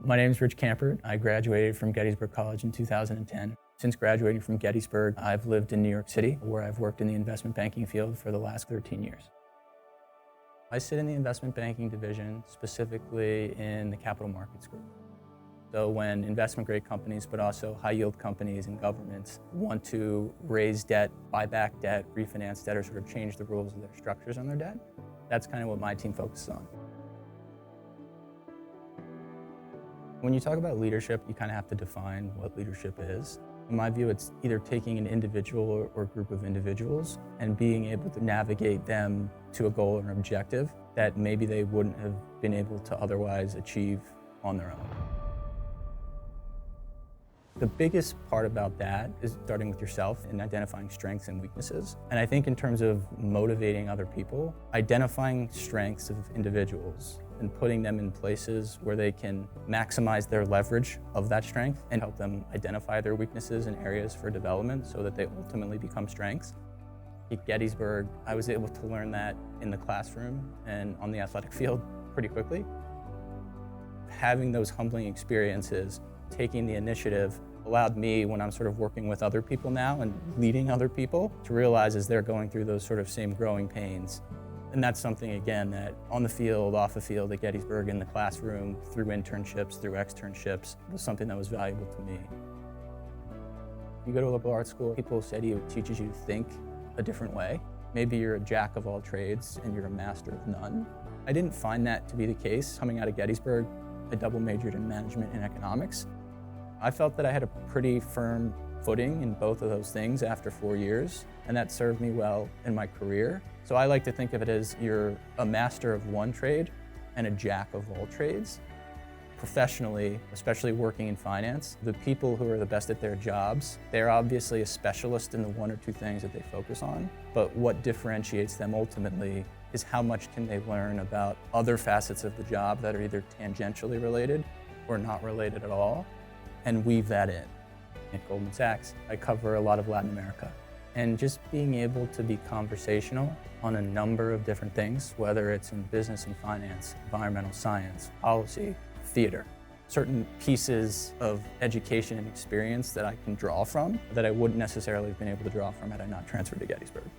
My name is Rich Kampert. I graduated from Gettysburg College in 2010. Since graduating from Gettysburg, I've lived in New York City, where I've worked in the investment banking field for the last 13 years. I sit in the investment banking division, specifically in the capital markets group. So when investment-grade companies, but also high-yield companies and governments want to raise debt, buy back debt, refinance debt, or sort of change the rules of their structures on their debt, that's kind of what my team focuses on. When you talk about leadership, you kind of have to define what leadership is. In my view, it's either taking an individual or group of individuals and being able to navigate them to a goal or an objective that maybe they wouldn't have been able to otherwise achieve on their own. The biggest part about that is starting with yourself and identifying strengths and weaknesses. And I think in terms of motivating other people, identifying strengths of individuals and putting them in places where they can maximize their leverage of that strength and help them identify their weaknesses and areas for development so that they ultimately become strengths. At Gettysburg, I was able to learn that in the classroom and on the athletic field pretty quickly. Having those humbling experiences, taking the initiative, allowed me, when I'm sort of working with other people now and leading other people, to realize as they're going through those sort of same growing pains. And that's something, again, that on the field, off the field, at Gettysburg, in the classroom, through internships, through externships, was something that was valuable to me. You go to a liberal arts school, people say to you, it teaches you to think a different way. Maybe you're a jack of all trades and you're a master of none. I didn't find that to be the case. Coming out of Gettysburg, I double majored in management and economics. I felt that I had a pretty firm footing in both of those things after 4 years, and that served me well in my career. So I like to think of it as you're a master of one trade and a jack of all trades. Professionally, especially working in finance, the people who are the best at their jobs, they're obviously a specialist in the one or two things that they focus on, but what differentiates them ultimately is how much can they learn about other facets of the job that are either tangentially related or not related at all, and weave that in. At Goldman Sachs, I cover a lot of Latin America. And just being able to be conversational on a number of different things, whether it's in business and finance, environmental science, policy, theater, certain pieces of education and experience that I can draw from that I wouldn't necessarily have been able to draw from had I not transferred to Gettysburg.